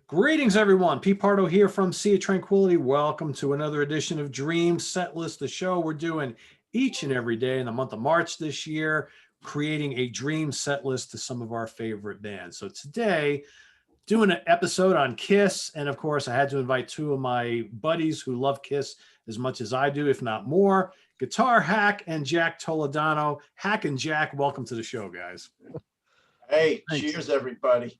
Greetings, everyone. Pete Pardo here from Sea of Tranquility. Welcome to another edition of Dream Setlist, the show we're doing each and every day in the month of March this year, creating a dream set list to some of our favorite bands. So today, doing an episode on Kiss, and of course, I had to invite two of my buddies who love Kiss as much as I do, if not more. Guitar Hack and Jack Toledano. Hack and Jack, welcome to the show, guys. Hey, Thanks. cheers, everybody.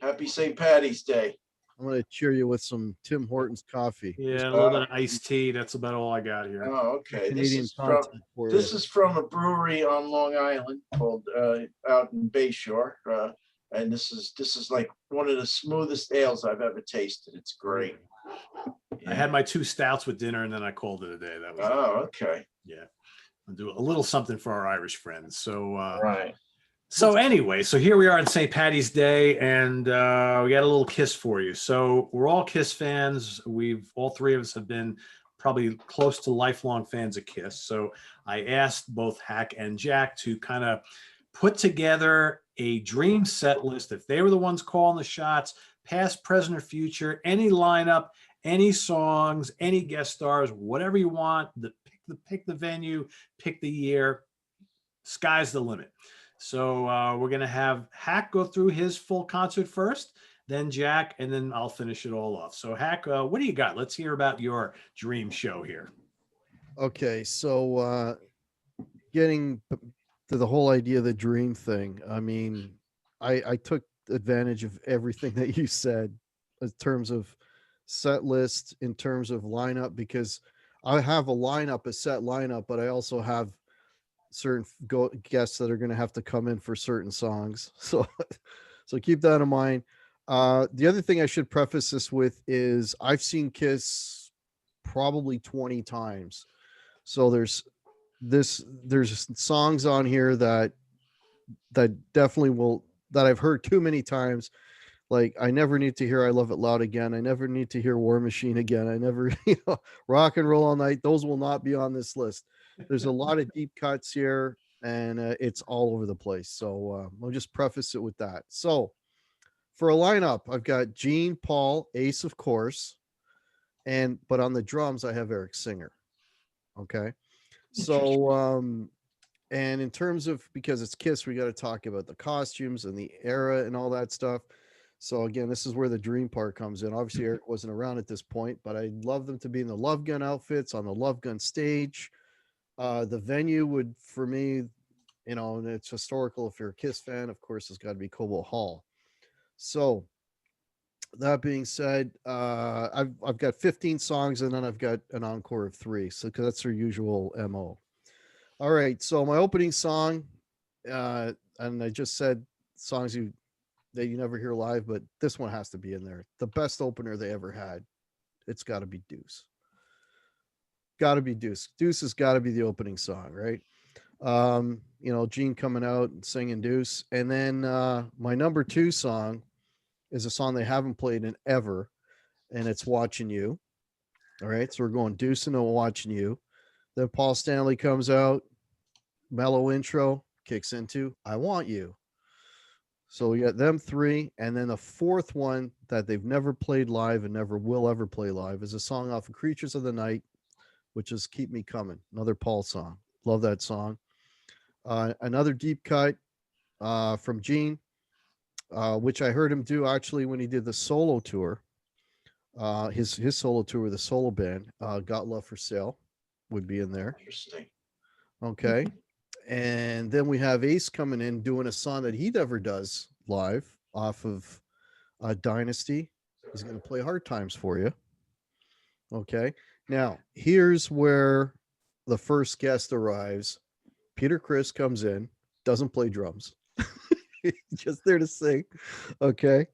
Happy St. Patty's Day. I'm going to cheer you with some Tim Hortons coffee. Yeah, a little bit of iced tea. That's about all I got here. Oh, okay. Canadian content for This you. is from a brewery on Long Island called out in Bayshore. And this is like one of the smoothest ales I've ever tasted. It's great. I had my two stouts with dinner and then I called it a day. That was it. Oh, okay. Yeah. I'll do a little something for our Irish friends. So Right. so anyway, so here we are on St. Patty's Day, and we got a little Kiss for you. So we're all Kiss fans. All three of us have been probably close to lifelong fans of Kiss. So I asked both Hack and Jack to kind of put together a dream set list. If they were the ones calling the shots, past, present, or future, any lineup, any songs, any guest stars, whatever you want, pick the venue, pick the year, sky's the limit. So we're going to have Hack go through his full concert first, then Jack, and then I'll finish it all off. So Hack, what do you got? Let's hear about your dream show here. Okay, so getting to the whole idea of the dream thing, I mean, I took advantage of everything that you said in terms of set list, in terms of lineup, because I have a set lineup, but I also have certain guests that are going to have to come in for certain songs. So keep that in mind. The other thing I should preface this with is I've seen Kiss probably 20 times. So there's songs on here that definitely that I've heard too many times. Like, I never need to hear I Love It Loud again. I never need to hear War Machine again. I never, Rock and Roll All Night. Those will not be on this list. There's a lot of deep cuts here, and it's all over the place. So I'll just preface it with that. So for a lineup, I've got Gene, Paul, Ace, of course, but on the drums, I have Eric Singer. Okay. So, and in terms of, because it's Kiss, we got to talk about the costumes and the era and all that stuff. So again, this is where the dream part comes in. Obviously, Eric wasn't around at this point, but I'd love them to be in the Love Gun outfits on the Love Gun stage. The venue would, for me, and it's historical. If you're a Kiss fan, of course, it's got to be Cobo Hall. So that being said, I've got 15 songs, and then I've got an encore of 3. So, because that's their usual MO. All right. So my opening song, and I just said songs that you never hear live, but this one has to be in there. The best opener they ever had. It's got to be Deuce. Got to be Deuce. Deuce has got to be the opening song, right? Gene coming out and singing Deuce. And then my number 2 song is a song they haven't played in ever, and it's Watching You. All right, so we're going Deuce and Watching You. Then Paul Stanley comes out, mellow intro, kicks into I Want You. So we got them 3, and then the fourth one that they've never played live and never will ever play live is a song off of Creatures of the Night, which is Keep Me Coming, another Paul song. Love that song. Another deep cut from Gene, which I heard him do actually when he did the solo tour. His solo tour with a solo band, Got Love for Sale, would be in there. Interesting. Okay. And then we have Ace coming in doing a song that he never does live off of Dynasty. He's going to play Hard Times for you. Okay. Now, here's where the first guest arrives. Peter Criss comes in, doesn't play drums. He's just there to sing. Okay.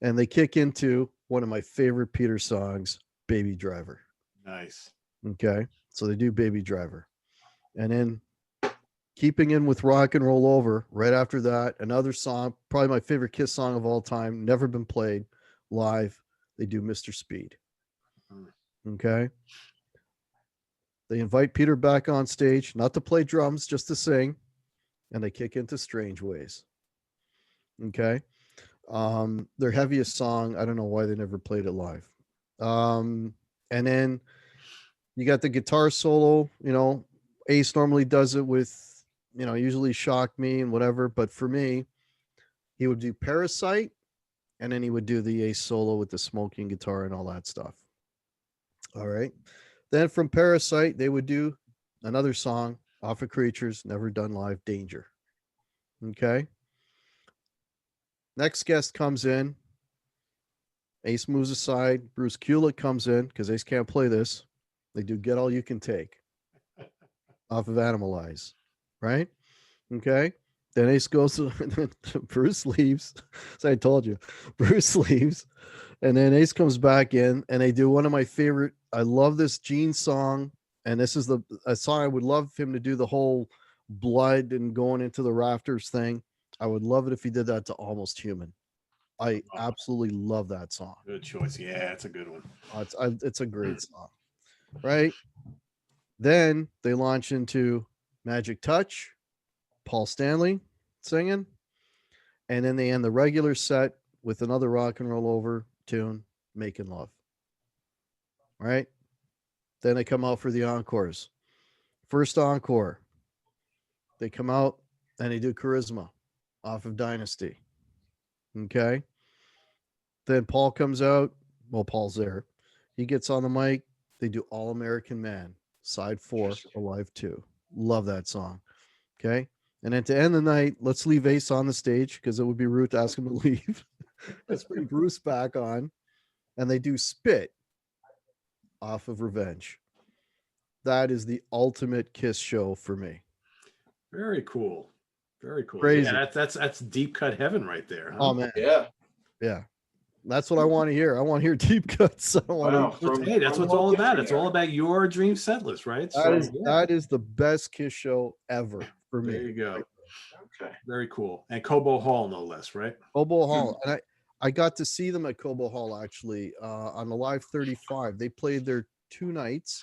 And they kick into one of my favorite Peter songs, Baby Driver. Nice. Okay. So they do Baby Driver. And then keeping in with Rock and Roll Over, right after that, another song, probably my favorite Kiss song of all time, never been played live. They do Mr. Speed. Okay. They invite Peter back on stage, not to play drums, just to sing, and they kick into Strange Ways. Okay. Their heaviest song, I don't know why they never played it live. And then you got the guitar solo, Ace normally does it with, usually Shock Me and whatever, but for me, he would do Parasite, and then he would do the Ace solo with the smoking guitar and all that stuff. All right. Then from Parasite, they would do another song off of Creatures, never done live, Danger. Okay. Next guest comes in. Ace moves aside. Bruce Kulick comes in because Ace can't play this. They do Get All You Can Take off of Animalize. Right? Okay. Then Ace goes to Bruce leaves. So I told you, Bruce leaves. And then Ace comes back in and they do one of my favorite. I love this Gene song. And this is a song I would love him to do the whole blood and going into the rafters thing. I would love it if he did that to Almost Human. I absolutely love that song. Good choice. Yeah, it's a good one. It's a great song. Right? Then they launch into Magic Touch, Paul Stanley singing. And then they end the regular set with another rock and roll over tune, Making Love. Right? Then they come out for the encores. First encore, they come out and they do Charisma off of Dynasty. Okay. Then Paul comes out. Well, Paul's there. He gets on the mic. They do All American Man, side 4, Alive 2. Love that song. Okay. And then to end the night, let's leave Ace on the stage because it would be rude to ask him to leave. Let's bring Bruce back on. And they do Spit off of Revenge. That is the ultimate Kiss show for me. Very cool. Very cool. Crazy. Yeah, that's deep cut heaven right there. Huh? Oh man. Yeah. Yeah. That's what I want to hear. I want to hear deep cuts. I don't want to Hey, that's what it's all about. It's all about your dream set list, right? That is the best Kiss show ever for me. There you go. Okay. Very cool. And Cobo Hall, no less, right? Cobo Hall. And I got to see them at Cobo Hall actually on the Live 35. They played there 2 nights,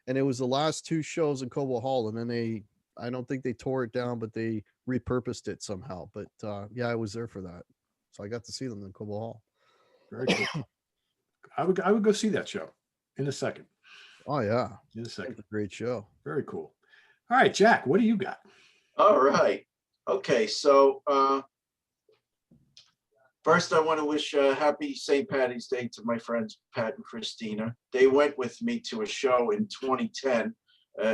and it was the last 2 shows in Cobo Hall. And then I don't think they tore it down, but they repurposed it somehow. But yeah, I was there for that. So I got to see them in Cobo Hall. Very cool. I would go see that show in a second. Oh yeah. In a second. It's a great show. Very cool. All right, Jack, what do you got? All right. Okay. So first, I want to wish happy St. Patty's Day to my friends Pat and Christina. They went with me to a show in 2010.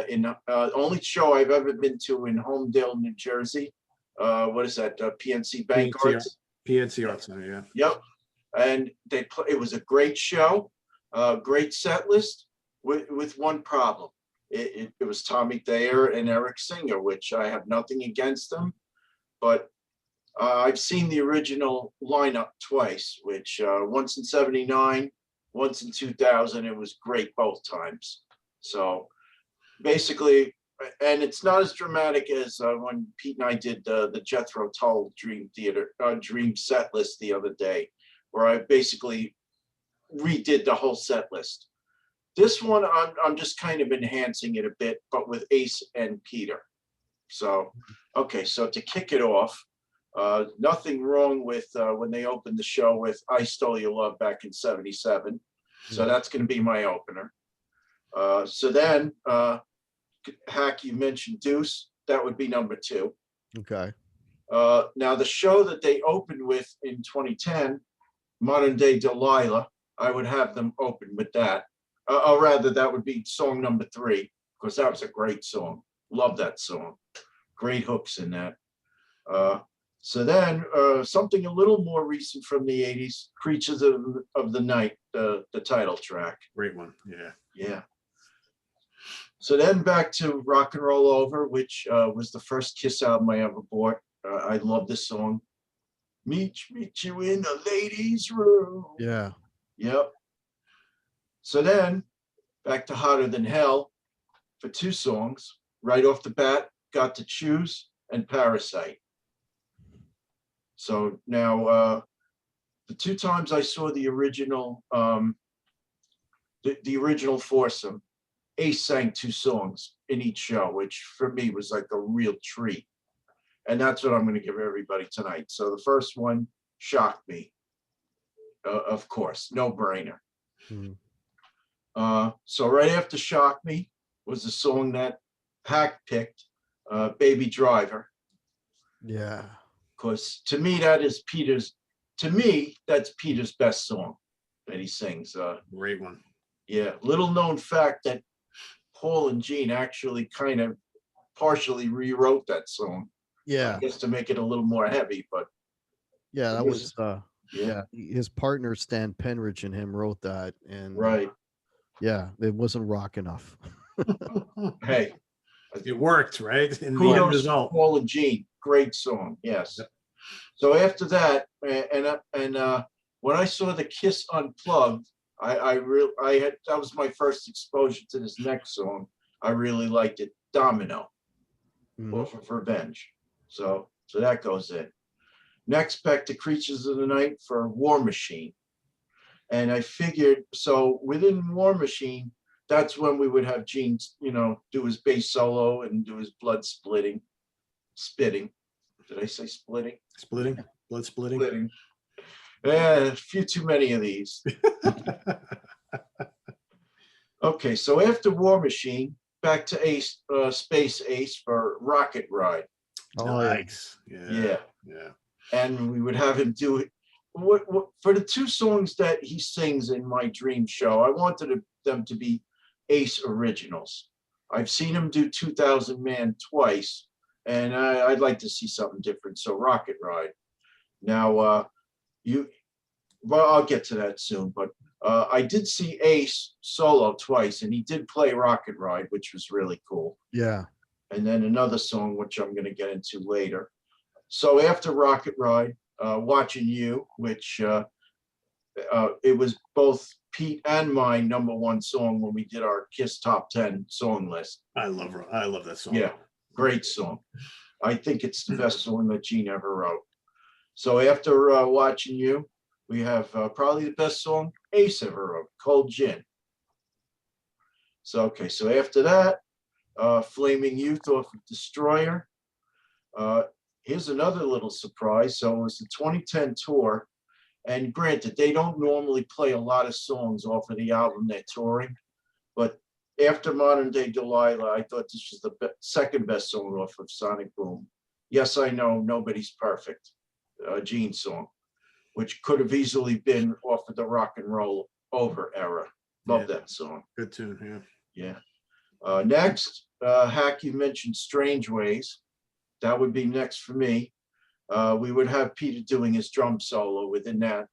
In only show I've ever been to in Homedale, New Jersey. What is that? PNC Bank Arts. PNC Arts Center, yeah. Yep. And it was a great show, great set list with one problem. It was Tommy Thayer and Eric Singer, which I have nothing against them, but I've seen the original lineup twice, which once in '79, once in 2000. It was great both times. So basically, and it's not as dramatic as when Pete and I did the Jethro Tull Dream set list the other day, where I basically redid the whole set list. This one, I'm just kind of enhancing it a bit, but with Ace and Peter. So, okay, so to kick it off, nothing wrong with when they opened the show with I Stole Your Love back in '77. So that's going to be my opener. So then, Hack, you mentioned Deuce. That would be number 2. Okay. Now, the show that they opened with in 2010, Modern Day Delilah, I would have them open with that. Or rather, that would be song number 3, because that was a great song. Love that song. Great hooks in that. So then, something a little more recent from the 80s, Creatures of the Night, the title track. Great one. Yeah. Yeah. So then back to Rock and Roll Over, which was the first Kiss album I ever bought. I love this song. Meet you in the ladies' room. Yeah. Yep. So then back to Hotter Than Hell for 2 songs. Right off the bat, Got to Choose and Parasite. So now the 2 times I saw the original the original foursome, Ace sang 2 songs in each show, which for me was like a real treat. And that's what I'm going to give everybody tonight. So the first one, Shock Me. Of course, no brainer. Mhm. So right after Shock Me was a song that Hack picked, Baby Driver. Yeah. Because to me, that's Peter's best song that he sings. Great one. Yeah, little known fact that Paul and Gene actually kind of partially rewrote that song. Yeah. I guess to make it a little more heavy, but Yeah. That Here's- was yeah, his partner Stan Penridge and him wrote that, and right. yeah, it wasn't rock enough. Hey, It worked, right? In the end kudos to result. Paul and Gene. Great song, yes. Yep. So after that, when I saw the Kiss Unplugged, I had that was my first exposure to this next song. I really liked it, Domino, Mhm. off of Revenge. So that goes in. Next, back to Creatures of the Night for War Machine. And I figured, so within War Machine, that's when we would have Gene, do his bass solo and do his spitting. Did I say splitting? Splitting, blood splitting. Splitting. A few too many of these. Okay, so after War Machine, back to Ace, Space Ace for Rocket Ride. Oh yeah. Nice. Yeah. Yeah. Yeah. And we would have him do it. What for the two songs that he sings in my dream show, I wanted them to be Ace originals. I've seen him do 2000 Man twice, and I'd like to see something different. So Rocket Ride. Now, well, I'll get to that soon, but I did see Ace solo twice, and he did play Rocket Ride, which was really cool. Yeah. And then another song, which I'm going to get into later. So after Rocket Ride, Watching You, which it was both Pete and my #1 song when we did our Kiss Top 10 song list. I love that song. Yeah, great song. I think it's the best song that Gene ever wrote. So after Watching You, we have probably the best song Ace ever wrote, Cold Gin. So, okay, so after that, Flaming Youth off of Destroyer. Here's another little surprise. So it was the 2010 tour. And granted, they don't normally play a lot of songs off of the album they're touring. But after Modern Day Delilah, I thought this was the second best song off of Sonic Boom. Yes, I know, Nobody's Perfect, Gene song, which could have easily been off of the Rock and Roll Over era. Love that song. Good tune. Yeah. Yeah. Next, Hack, you mentioned Strange Ways. That would be next for me. We would have Peter doing his drum solo within that,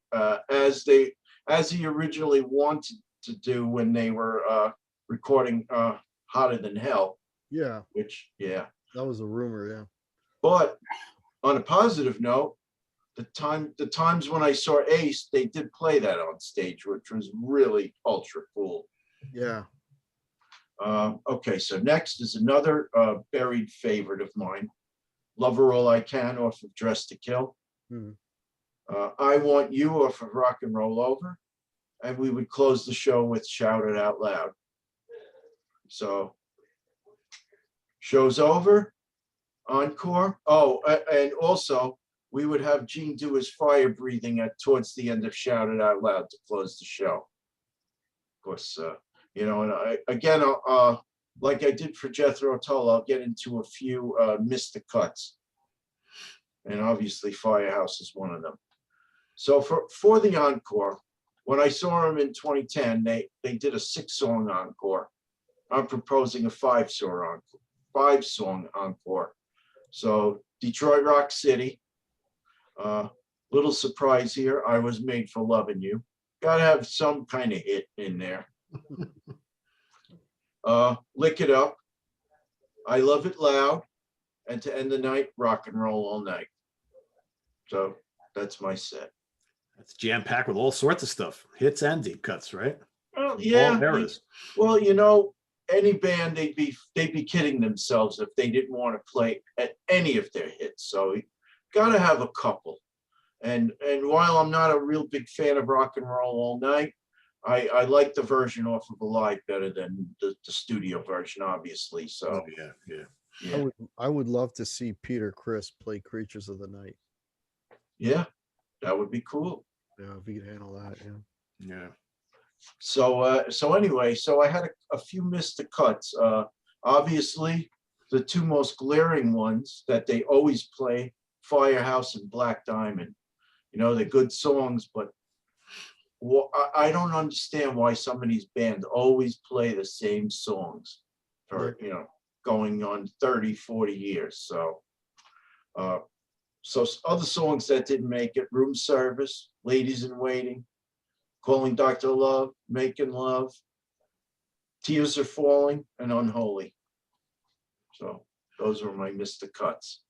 as he originally wanted to do when they were recording Hotter Than Hell. Yeah. Which, yeah. That was a rumor. Yeah. But on a positive note, the times when I saw Ace, they did play that on stage, which was really ultra cool. Yeah. Okay, so next is another buried favorite of mine, Love Her All I Can off of Dress to Kill. Mhm. I Want You off of Rock and Roll Over. And we would close the show with Shout It Out Loud. So, show's over, encore. Oh, and also we would have Gene do his fire breathing towards the end of Shout It Out Loud to close the show. Of course, and like I did for Jethro Tull, I'll get into a few missed the cuts. And obviously Firehouse is one of them. So for the encore, when I saw them in 2010, they did a 6-song encore. I'm proposing a 5-song encore. So Detroit Rock City, little surprise here, I Was Made for Loving You. Gotta have some kind of hit in there. Lick It Up, I Love It Loud, and to end the night, Rock and Roll All Night. So that's my set. That's jam packed with all sorts of stuff, hits and deep cuts, right? Well, yeah. All eras. Well, any band, they'd be kidding themselves if they didn't want to play at any of their hits. So you gotta have a couple. And while I'm not a real big fan of Rock and Roll All Night, I like the version off of Alive better than the studio version, obviously. So I would love to see Peter Criss play Creatures of the Night. Yeah. That would be cool. Yeah, if you could handle that, yeah. Yeah. So anyway, so I had a few missed the cuts. Obviously, the two most glaring ones that they always play, Firehouse and Black Diamond. You know, they're good songs, but I don't understand why some of these bands always play the same songs for, you know, going on 30, 40 years. So other songs that didn't make it: Room Service, Ladies in Waiting, Calling Dr. Love, Making Love, Tears Are Falling, and Unholy. So those were my Mr. Cuts.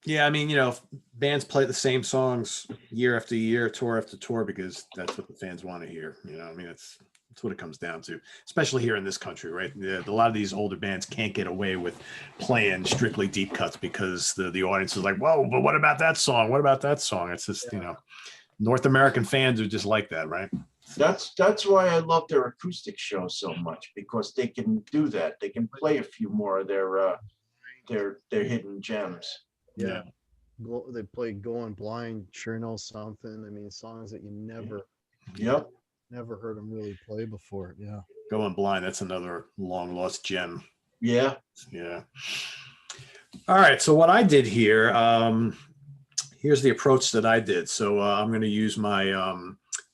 Yeah, I mean, you know, bands play the same songs year after year, tour after tour, because that's what the fans want to hear. You know, I mean, that's what it comes down to, especially here in this country, right? A lot of these older bands can't get away with playing strictly deep cuts because the audience is like, whoa, but what about that song? What about that song? It's just, you know, North American fans are just like that, right? That's why I love their acoustic shows so much, because they can do that. They can play a few more of their hidden gems. Yeah. They play Going Blind, Sure Know Something. I mean, songs that you never heard them really play before. Yeah. Going Blind, that's another long lost gem. Yeah. Yeah. All right. So what I did here, here's the approach that I did. So I'm going to use my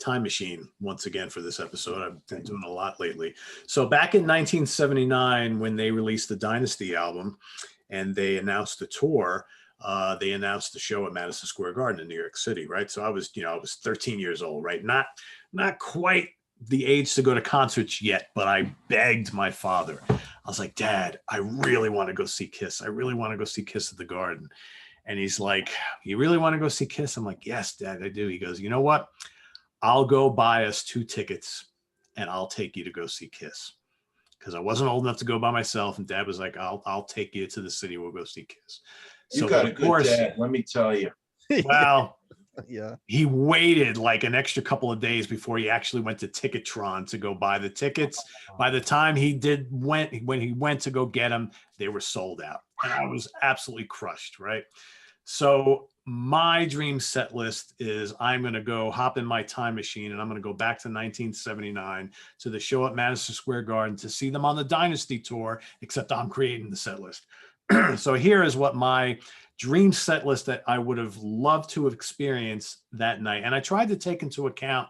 time machine once again for this episode. I've been doing a lot lately. So back in 1979, when they released the Dynasty album and they announced the tour, they announced the show at Madison Square Garden in New York City, right? So I was 13 years old, right? Not quite the age to go to concerts yet, but I begged my father. I was like, Dad, I really want to go see Kiss. I really want to go see Kiss at the Garden. And he's like, you really want to go see Kiss? I'm like, yes, Dad, I do. He goes, you know what? I'll go buy us 2 tickets and I'll take you to go see Kiss. Because I wasn't old enough to go by myself. And Dad was like, I'll take you to the city. We'll go see Kiss. You got a good dad, let me tell you. Well, yeah. He waited like an extra couple of days before he actually went to Ticketron to go buy the tickets. By the time when he went to go get them, they were sold out. And I was absolutely crushed, right? So my dream set list is I'm going to go hop in my time machine and I'm going to go back to 1979 to the show at Madison Square Garden to see them on the Dynasty tour, except I'm creating the set list. So here is what my dream set list that I would have loved to have experienced that night. And I tried to take into account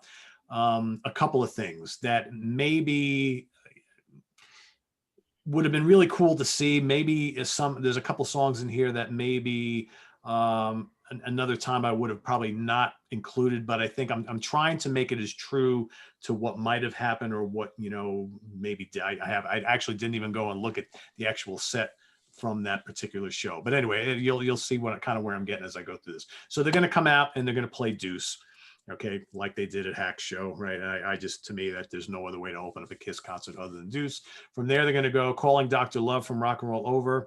a couple of things that maybe would have been really cool to see. Maybe there's a couple songs in here that maybe another time I would have probably not included, but I think I'm trying to make it as true to what might have happened or what, maybe I actually didn't even go and look at the actual set from that particular show. But anyway, you'll see where I'm getting as I go through this. So they're going to come out and they're going to play Deuce. Okay. Like they did at Hack's show, right? To me, that there's no other way to open up a Kiss concert other than Deuce. From there, they're going to go Calling Dr. Love from Rock and Roll Over.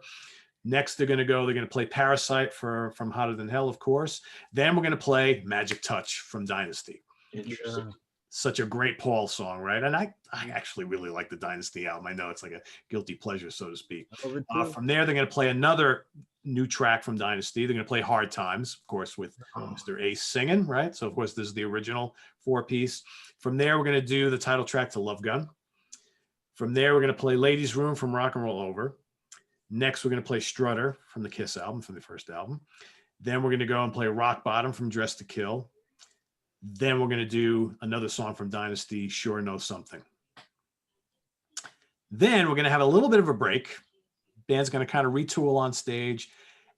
Next, they're going to play Parasite from Hotter Than Hell, of course. Then we're going to play Magic Touch from Dynasty. Interesting. Such a great Paul song, right? And I actually really like the Dynasty album. I know it's like a guilty pleasure, so to speak. From there, they're going to play another new track from Dynasty. They're going to play Hard Times, of course, with Mr. Ace singing, right? So, of course, this is the original 4-piece. From there, we're going to do the title track to Love Gun. From there, we're going to play Ladies Room from Rock and Roll Over. Next, we're going to play Strutter from the Kiss album, from the first album. Then we're going to go and play Rock Bottom from Dress to Kill. Then we're going to do another song from Dynasty, Sure Know Something. Then we're going to have a little bit of a break. Band's going to kind of retool on stage,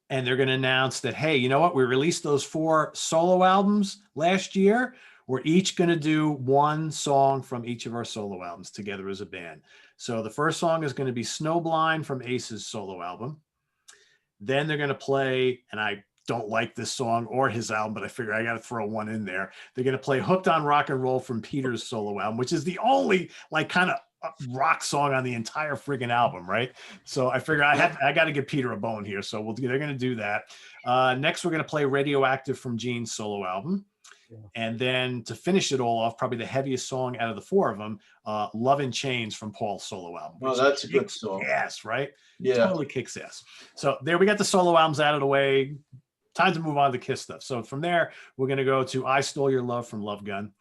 and they're going to announce that, hey, you know what? We released those 4 solo albums last year. We're each going to do one song from each of our solo albums together as a band. So the first song is going to be Snowblind from Ace's solo album. Then they're going to play, and I don't like this song or his album, but I figure I got to throw one in there. They're going to play Hooked on Rock and Roll from Peter's solo album, which is the only kind of rock song on the entire friggin' album, right? So I figure I got to give Peter a bone here. So they're going to do that. Next, we're going to play Radioactive from Gene's solo album. And then to finish it all off, probably the heaviest song out of the 4 of them, Love in Chains from Paul's solo album. Oh, that's a good song. Yes, right? Yeah. Totally kicks ass. So there we got the solo albums out of the way. time to move on to Kiss stuff. So from there, we're going to go to I Stole Your Love from Love Gun.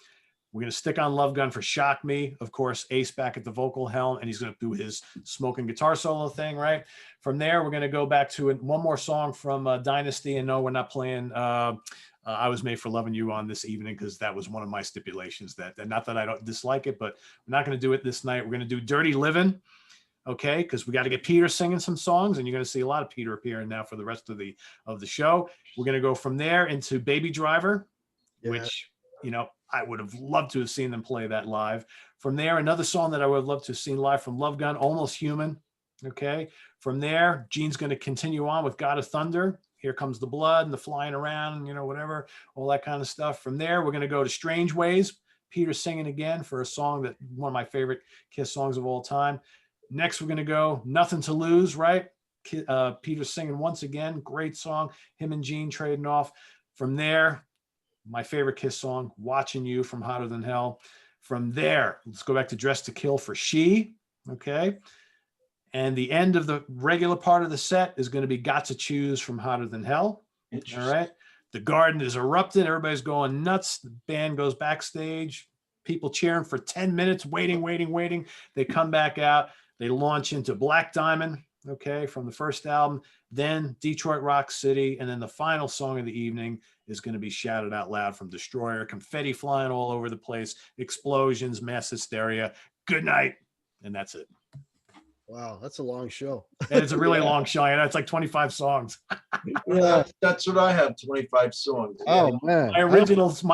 We're going to stick on Love Gun for Shock Me. Of course, Ace back at the vocal helm, and he's going to do his smoking guitar solo thing, right? From there, we're going to go back to one more song from Dynasty. And no, we're not playing I Was Made for Loving You on this evening, because that was one of my stipulations. That not that I don't dislike it, but we're not going to do it this night. We're going to do Dirty Living, okay? Because we got to get Peter singing some songs, and you're going to see a lot of Peter appearing now for the rest of the show. We're going to go from there into Baby Driver, which, you know, I would have loved to have seen them play that live. From there, another song that I would have loved to have seen live from Love Gun, Almost Human. Okay. From there, Gene's going to continue on with God of Thunder. Here Comes the Blood and the Flying Around, you know, whatever, all that kind of stuff. From there, we're going to go to Strange Ways. Peter singing again for a song that one of my favorite Kiss songs of all time. Next, we're going to go Nothing to Lose, right? Peter singing once again. Great song. Him and Gene trading off. From there, my favorite Kiss song, Watching You from Hotter Than Hell. From there, let's go back to Dress to Kill for She, okay? And the end of the regular part of the set is going to be Got to Choose from Hotter Than Hell, all right? The garden is erupted. Everybody's going nuts. The band goes backstage. People cheering for 10 minutes, waiting. They come back out. They launch into Black Diamond, okay, from the first album. Then Detroit Rock City. And then the final song of the evening is going to be Shouted Out Loud from Destroyer. Confetti flying all over the place. Explosions, mass hysteria. Good night. And that's it. Wow, that's a long show. And it's a really long show. I know it's like 25 songs. Yeah. That's what I have, 25 songs. Oh man, My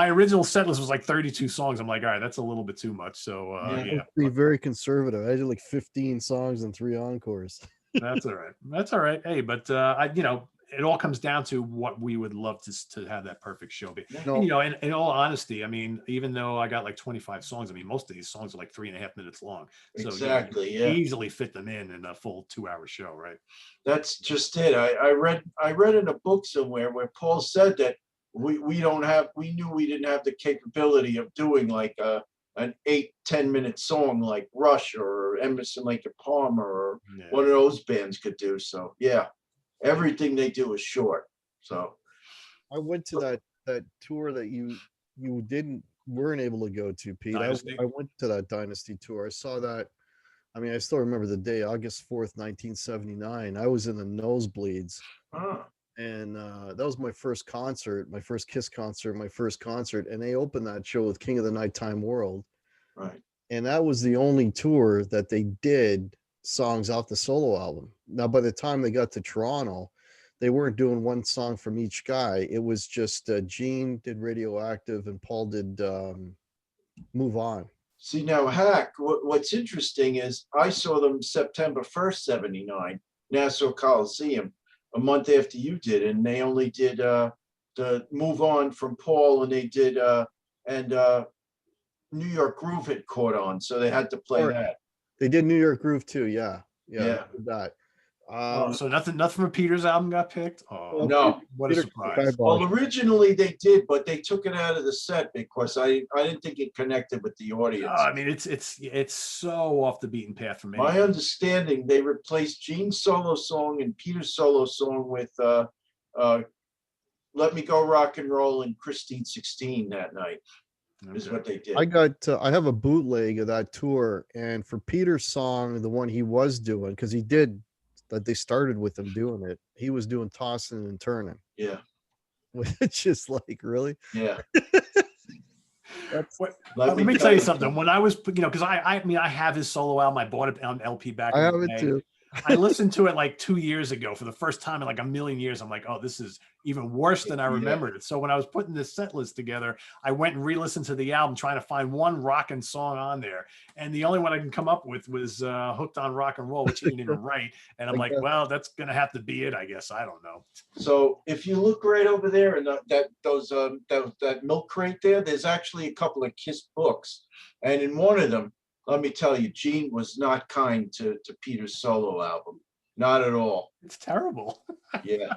original set list was like 32 songs. I'm like, all right, that's a little bit too much. So yeah. Be very conservative. I did like 15 songs and 3 encores. That's all right. That's all right. Hey, but you know, it all comes down to what we would love to have that perfect show be. No. And, you know, in all honesty, I mean, even though I got like 25 songs, I mean, most of these songs are like 3.5 minutes long. So Exactly. you Yeah. easily fit them in a full 2-hour show, right? That's just it. I read in a book somewhere where Paul said that we knew we didn't have the capability of doing like an 8-10 minute song like Rush or Emerson, Lake and Palmer or one of those bands could do. So yeah, everything they do is short. So I went to that tour that you weren't able to go to, Pete. I went to that Dynasty tour. I saw that. I mean, I still remember the day, August 4th, 1979. I was in the nosebleeds. And that was my first concert, my first Kiss concert, my first concert. And they opened that show with King of the Nighttime World. right. And that was the only tour that they did songs off the solo album. Now, by the time they got to Toronto, they weren't doing one song from each guy. It was just Gene did Radioactive and Paul did Move On. See now, Hack, what's interesting is I saw them September 1st, 79, Nassau Coliseum, a month after you did, and they only did the Move On from Paul, and they did New York Groove had caught on, so they had to play that. They did New York Groove too, yeah. Yeah. That. So nothing from Peter's album got picked. Oh No. what a surprise! Well, originally they did, but they took it out of the set because I didn't think it connected with the audience. I mean, it's so off the beaten path for me. My understanding, they replaced Gene's solo song and Peter's solo song with Let Me Go Rock and Roll and Christine 16 that night. Is what they did. I have a bootleg of that tour, and for Peter's song, the one he was doing, because he did that, they started with him doing it. He was doing Tossing and Turning. Yeah. Which is like, really? Yeah. Let me tell you something. When I was, you know, because I mean, I have his solo album. I bought it on LP back. I have it too. I listened to it like 2 years ago for the first time in like a million years. I'm like, oh, this is even worse than I remembered it. So when I was putting this set list together, I went and re-listened to the album, trying to find one rockin' song on there. And the only one I can come up with was Hooked on Rock and Roll, which he didn't even write. And I'm like, well, that's going to have to be it, I guess. I don't know. So if you look right over there in that milk crate there, there's actually a couple of Kiss books. And in one of them, let me tell you, Gene was not kind to Peter's solo album. Not at all. It's terrible. Yeah.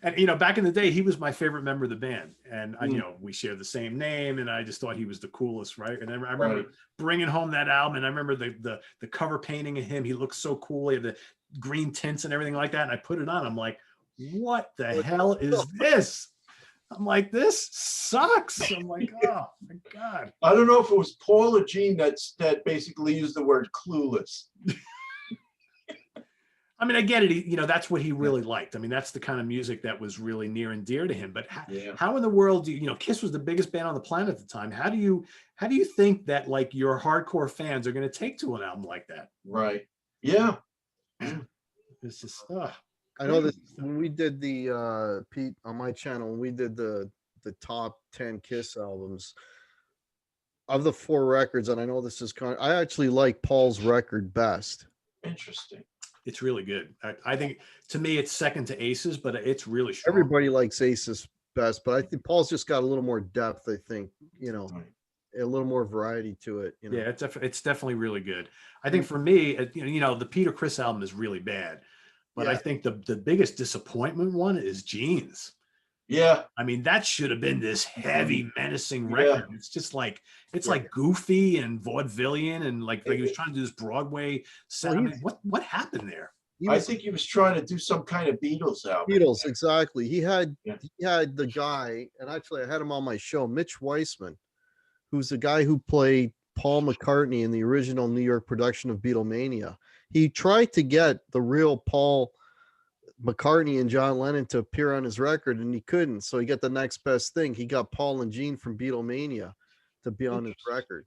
And, you know, back in the day, he was my favorite member of the band. And, you know, we share the same name, and I just thought he was the coolest, right? And I remember bringing home that album, and I remember the cover painting of him. He looked so cool. He had the green tints and everything like that. And I put it on. I'm like, what the hell is this? I'm like, this sucks. I'm like, oh my God. I don't know if it was Paul or Gene that basically used the word clueless. I mean, I get it. That's what he really liked. I mean, that's the kind of music that was really near and dear to him. But how in the world do Kiss was the biggest band on the planet at the time. How do you think that like your hardcore fans are going to take to an album like that? Right. Yeah. It's just, I know that when we did the Pete on my channel, when we did the top 10 Kiss albums of the 4 records, and I know this is I actually like Paul's record best. Interesting. It's really good. I think to me it's second to Ace's, but it's really strong. Everybody likes Ace's best, but I think Paul's just got a little more depth. I think a little more variety to it. Yeah, it's definitely really good. I think for me, the Peter Chris album is really bad, but I think the biggest disappointment one is Gene's. Yeah. I mean, that should have been this heavy, menacing record. It's just like like goofy and vaudevillian, and like he was trying to do this Broadway set. I mean, what happened there? I think he was trying to do some kind of Beatles album. Beatles, exactly. He had the guy, and actually I had him on my show, Mitch Weissman, who's the guy who played Paul McCartney in the original New York production of Beatlemania. He tried to get the real Paul McCartney and John Lennon to appear on his record, and he couldn't. So he got the next best thing. He got Paul and Gene from Beatlemania to be on his record.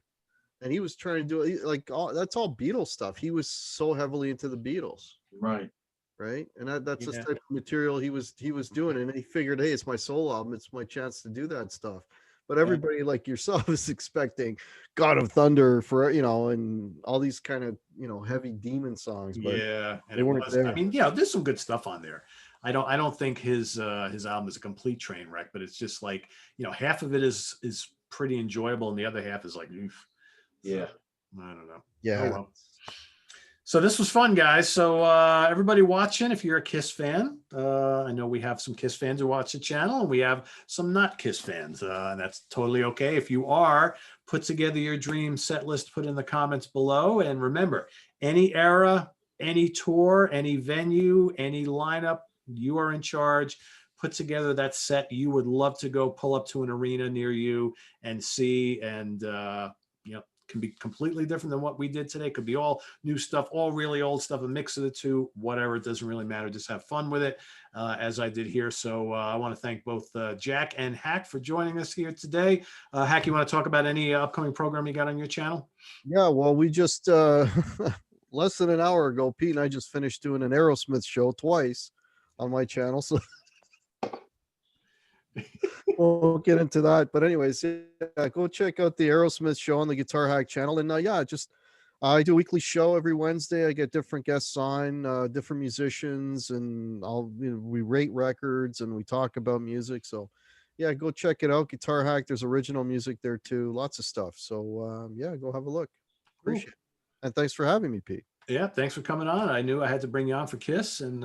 And he was trying to do it like that's all Beatles stuff. He was so heavily into the Beatles. Right. Right. And that's the type of material he was doing. And he figured, hey, it's my solo album. It's my chance to do that stuff. But everybody like yourself is expecting God of Thunder for, and all these kind of, heavy demon songs. But and they weren't there. I mean, there's some good stuff on there. I don't think his album is a complete train wreck, but it's just like, half of it is pretty enjoyable and the other half is like, oof. Yeah. So, I don't know. Yeah. Oh, well. So this was fun, guys. So everybody watching, if you're a Kiss fan, I know we have some Kiss fans who watch the channel, and we have some not Kiss fans, and that's totally okay. If you are, put together your dream set list, put in the comments below, and remember, any era, any tour, any venue, any lineup, you are in charge. Put together that set you would love to go pull up to an arena near you and see, and can be completely different than what we did today. Could be all new stuff, all really old stuff, a mix of the two, whatever. It doesn't really matter. Just have fun with it, as I did here. So I want to thank both Jack and Hack for joining us here today. Hack, you want to talk about any upcoming program you got on your channel? Yeah, well, we just less than an hour ago, Pete and I just finished doing an Aerosmith show twice on my channel. So we'll get into that, but anyways, go check out the Aerosmith show on the Guitar Hack channel. And I do a weekly show every Wednesday. I get different guests on, different musicians, and we rate records and we talk about music. So yeah, go check it out. Guitar Hack, there's original music there too, lots of stuff. So go have a look. Appreciate it. And thanks for having me, Pete. Yeah, thanks for coming on. I knew I had to bring you on for Kiss, and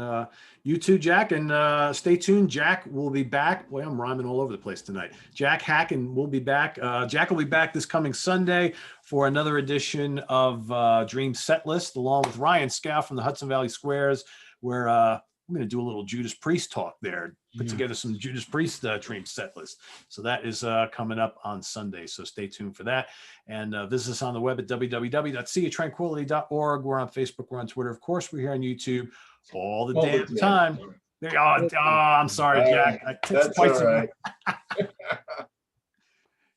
you too, Jack. And stay tuned. Jack will be back. Boy, I'm rhyming all over the place tonight. Jack Hacken will be back. Jack will be back this coming Sunday for another edition of Dream Setlist, along with Ryan Scow from the Hudson Valley Squares, where we're going to do a little Judas Priest talk there, put together some Judas Priest Dream Setlist. So that is coming up on Sunday. So stay tuned for that. And visit us on the web at www.seaoftranquility.org. We're on Facebook. We're on Twitter. Of course, we're here on YouTube all the damn time. I'm sorry, Jack. That's all right.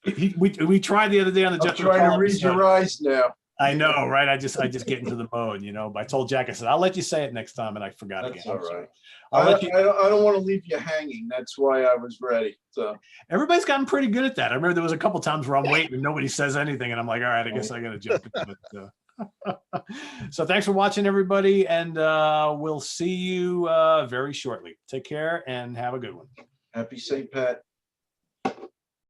We tried the other day on the I'm trying to read your eyes now. I know, right? I just get into the mode, But I told Jack, I said, I'll let you say it next time, and I forgot That's again. all right. I don't want to leave you hanging. That's why I was ready. So everybody's gotten pretty good at that. I remember there was a couple times where I'm waiting and nobody says anything, and I'm like, all right, I guess I got to jump into it. So thanks for watching, everybody, and we'll see you very shortly. Take care and have a good one. Happy St. Pat.